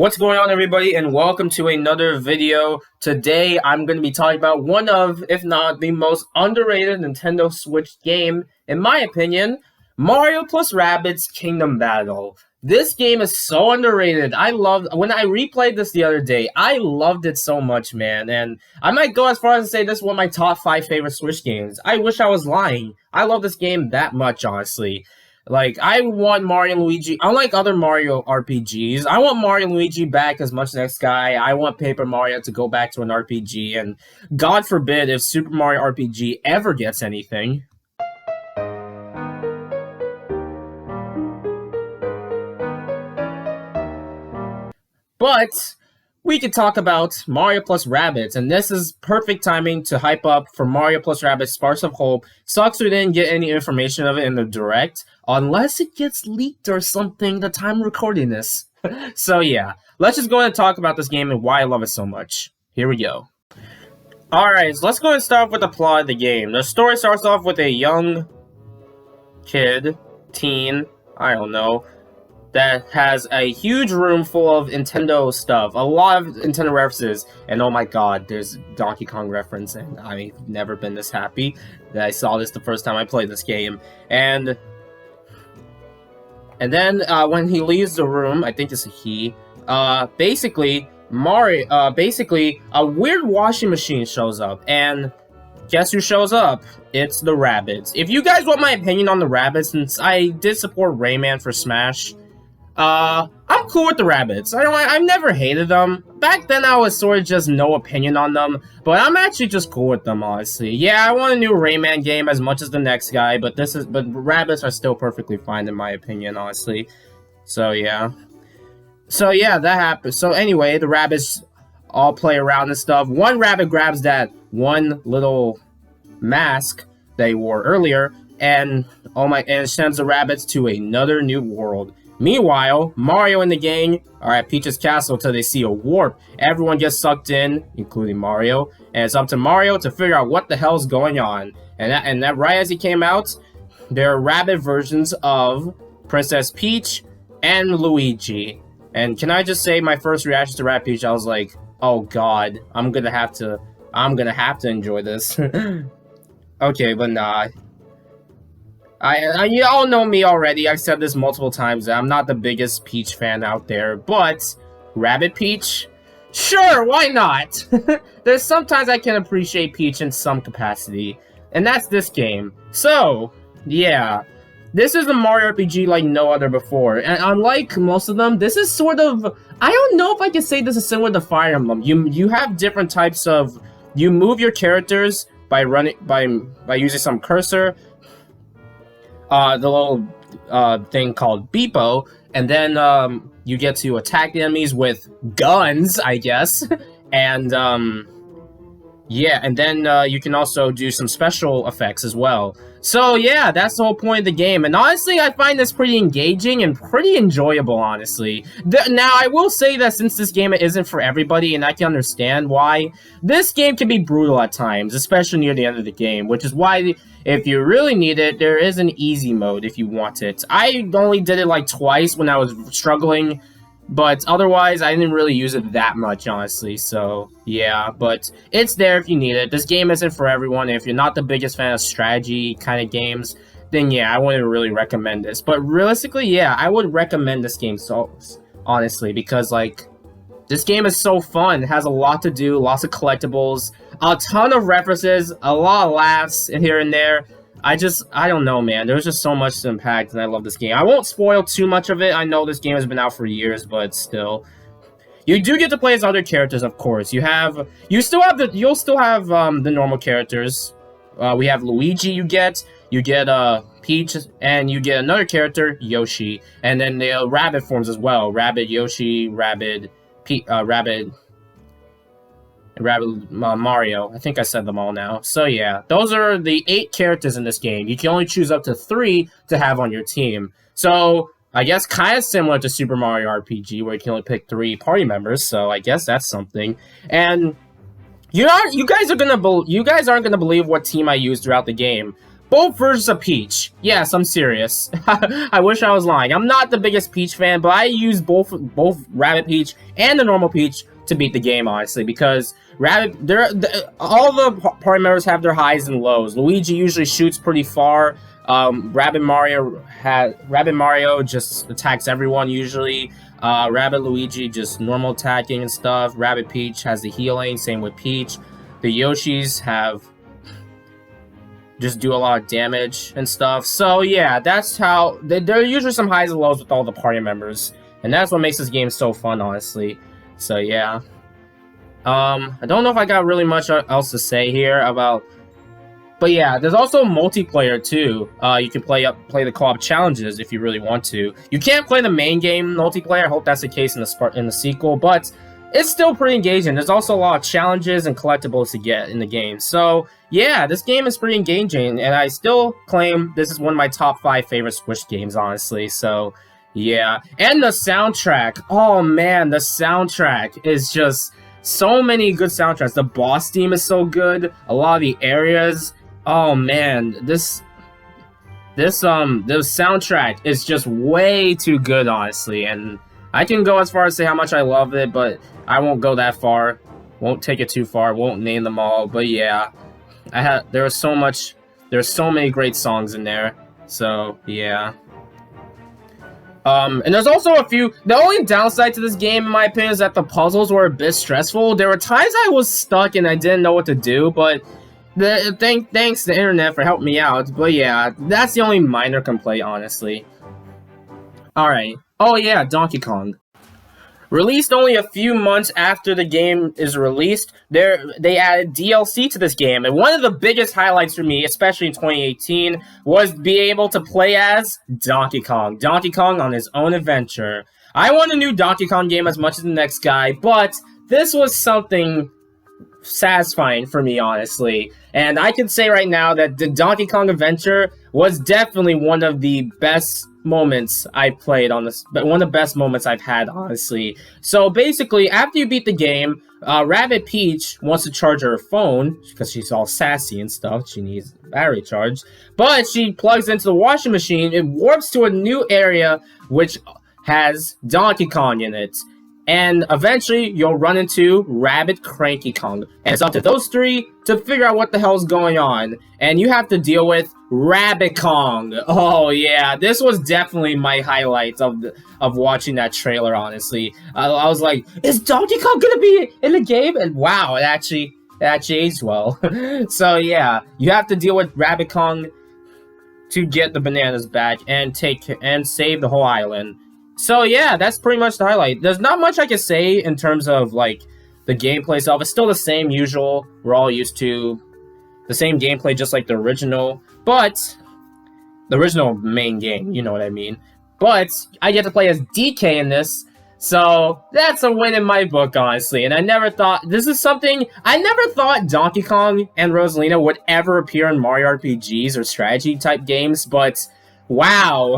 What's going on, everybody, and welcome to another video. Today, I'm going to be talking about one of, if not the most underrated Nintendo Switch game, in my opinion, Mario plus Rabbids Kingdom Battle. This game is so underrated. When I replayed this the other day, I loved it so much, man, and I might go as far as to say this is one of my top 5 favorite Switch games. I wish I was lying. I love this game that much, honestly. Like, I want Mario and Luigi, unlike other Mario RPGs, I want Mario and Luigi back as much as the next guy. I want Paper Mario to go back to an RPG, and God forbid if Super Mario RPG ever gets anything. But we could talk about Mario plus Rabbids, and this is perfect timing to hype up for Mario plus Rabbids Sparks of Hope. Sucks we didn't get any information of it in the direct, unless it gets leaked or something the time I'm recording this. So yeah, let's just go ahead and talk about this game and why I love it so much. Here we go. Alright, so let's go ahead and start off with the plot of the game. The story starts off with a young kid, teen, I don't know, that has a huge room full of Nintendo stuff, a lot of Nintendo references, and oh my god, there's Donkey Kong reference, and I've never been this happy that I saw this the first time I played this game. And then when he leaves the room, I think it's a he, basically a weird washing machine shows up, and guess who shows up? It's the Rabbids. If you guys want my opinion on the Rabbids, since I did support Rayman for Smash, I'm cool with the Rabbids. I've never hated them. Back then, I was sort of just no opinion on them, but I'm actually just cool with them, honestly. Yeah, I want a new Rayman game as much as the next guy, but Rabbids are still perfectly fine in my opinion, honestly. So yeah, that happens. So anyway, the Rabbids all play around and stuff. One Rabbid grabs that one little mask they wore earlier, and sends the Rabbids to another new world. Meanwhile, Mario and the gang are at Peach's castle till they see a warp. Everyone gets sucked in, including Mario, and it's up to Mario to figure out what the hell's going on. And that right as he came out, there are Rabbid versions of Princess Peach and Luigi. And can I just say my first reaction to Rabbid Peach, I was like, oh god, I'm gonna have to enjoy this. Okay, but nah. You all know me already. I've said this multiple times. I'm not the biggest Peach fan out there, but Rabbid Peach? Sure, why not? There's sometimes I can appreciate Peach in some capacity, and that's this game. So, yeah. This is a Mario RPG like no other before, and unlike most of them, this is sort of... I don't know if I can say this is similar to Fire Emblem. You have different types of... You move your characters by using some cursor, the little thing called Beepo, and then you get to attack the enemies with guns, I guess, and yeah, and then you can also do some special effects as well. So yeah, that's the whole point of the game, and honestly, I find this pretty engaging and pretty enjoyable, honestly. Now, I will say that since this game isn't for everybody, and I can understand why, this game can be brutal at times, especially near the end of the game, which is why, if you really need it, there is an easy mode if you want it. I only did it like twice when I was struggling, but otherwise, I didn't really use it that much, honestly, so yeah, but it's there if you need it. This game isn't for everyone. If you're not the biggest fan of strategy kind of games, then yeah, I wouldn't really recommend this. But realistically, yeah, I would recommend this game, so honestly, because, like, this game is so fun. It has a lot to do, lots of collectibles, a ton of references, a lot of laughs here and there. I don't know, man. There's just so much to impact, and I love this game. I won't spoil too much of it. I know this game has been out for years, but still. You do get to play as other characters, of course. You'll still have the normal characters. We have Luigi you get Peach, and you get another character, Yoshi. And then the Rabbid forms as well. Rabbid Yoshi, Rabbid Mario. I think I said them all now. So yeah, those are the 8 characters in this game. You can only choose up to 3 to have on your team. So I guess kind of similar to Super Mario RPG, where you can only pick 3 party members. So I guess that's something. And you guys aren't gonna believe what team I used throughout the game. both versions of Peach. Yes, I'm serious. I wish I was lying. I'm not the biggest Peach fan, but I use both Rabbid Peach and the normal Peach to beat the game, honestly, because all the party members have their highs and lows. Luigi usually shoots pretty far. Rabbid Mario just attacks everyone usually. Rabbid Luigi just normal attacking and stuff. Rabbid Peach has the healing, same with Peach. The Yoshis have just do a lot of damage and stuff. So yeah, that's how there are usually some highs and lows with all the party members, and that's what makes this game so fun, honestly. So yeah, I don't know if I got really much else to say here about, but yeah, there's also multiplayer too. You can play the co-op challenges if you really want to. You can't play the main game multiplayer. I hope that's the case in the sequel, but it's still pretty engaging. There's also a lot of challenges and collectibles to get in the game. So yeah, this game is pretty engaging, and I still claim this is one of my top 5 favorite Switch games, honestly. So yeah, and the soundtrack. Oh man, the soundtrack is just so many good soundtracks. The boss theme is so good. A lot of the areas. Oh man, the soundtrack is just way too good, honestly. And I can go as far as say how much I love it, but I won't go that far. Won't take it too far. Won't name them all. But yeah, there's so many great songs in there. So yeah. And there's also a few. The only downside to this game, in my opinion, is that the puzzles were a bit stressful. There were times I was stuck and I didn't know what to do, but thanks to the internet for helping me out. But yeah, that's the only minor complaint, honestly. Alright. Oh yeah, Donkey Kong. Released only a few months after the game is released, they added DLC to this game, and one of the biggest highlights for me, especially in 2018, was be able to play as Donkey Kong. Donkey Kong on his own adventure. I want a new Donkey Kong game as much as the next guy, but this was something satisfying for me, honestly. And I can say right now that the Donkey Kong adventure was definitely one of the best moments I played on this, but one of the best moments I've had, honestly. So basically, after you beat the game, Rabbid Peach wants to charge her phone because she's all sassy and stuff. She needs battery charge, but she plugs into the washing machine. It warps to a new area which has Donkey Kong in it. And eventually, you'll run into Rabbid Cranky Kong. And it's up to those three to figure out what the hell's going on. And you have to deal with Rabbid Kong. Oh yeah, this was definitely my highlights of watching that trailer, honestly. I was like, is Donkey Kong gonna be in the game? And wow, it actually aged well. So yeah, you have to deal with Rabbid Kong to get the bananas back and save the whole island. So yeah, that's pretty much the highlight. There's not much I can say in terms of like the gameplay itself. It's still the same usual. We're all used to the same gameplay, just like the original. But the original main game, you know what I mean. But I get to play as DK in this, so that's a win in my book, honestly. And I never thought Donkey Kong and Rosalina would ever appear in Mario RPGs or strategy type games. But wow,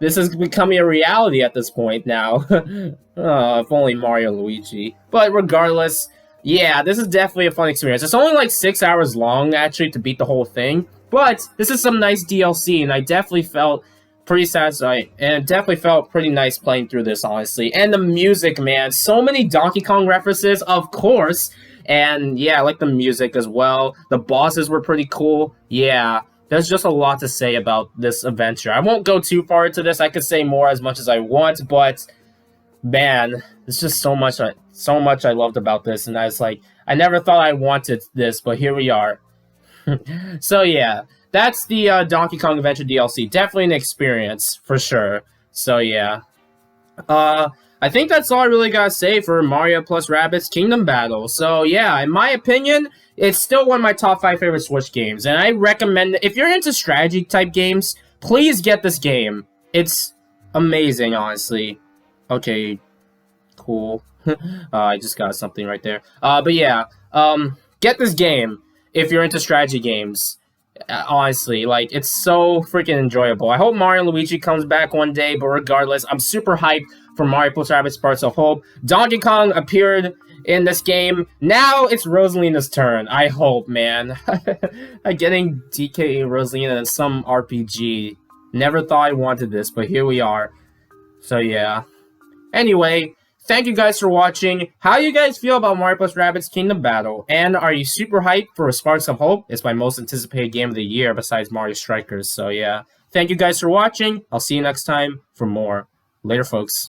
This is becoming a reality at this point now. If only Mario and Luigi. But regardless, yeah, this is definitely a fun experience. It's only like 6 hours long, actually, to beat the whole thing. But this is some nice DLC, and I definitely felt pretty satisfied. And it definitely felt pretty nice playing through this, honestly. And the music, man. So many Donkey Kong references, of course. And yeah, I like the music as well. The bosses were pretty cool. Yeah. There's just a lot to say about this adventure. I won't go too far into this. I could say more as much as I want, but man, there's just so much I loved about this, and I was like, I never thought I wanted this, but here we are. So yeah, that's the Donkey Kong Adventure DLC. Definitely an experience, for sure. So yeah. I think that's all I really gotta say for Mario plus Rabbids Kingdom Battle. So yeah, in my opinion, it's still one of my top 5 favorite Switch games, and I recommend it. If you're into strategy type games, please get this game. It's amazing, honestly. Okay, cool. I just got something right there. But yeah, get this game if you're into strategy games. Honestly, like, it's so freaking enjoyable. I hope Mario and Luigi comes back one day, but regardless, I'm super hyped for Mario plus Rabbids Sparks of Hope. Donkey Kong appeared in this game. Now it's Rosalina's turn. I hope, man. Getting DK Rosalina in some RPG. Never thought I wanted this, but here we are. So yeah. Anyway, thank you guys for watching. How do you guys feel about Mario + Rabbids Kingdom Battle? And are you super hyped for Sparks of Hope? It's my most anticipated game of the year besides Mario Strikers. So yeah. Thank you guys for watching. I'll see you next time for more. Later, folks.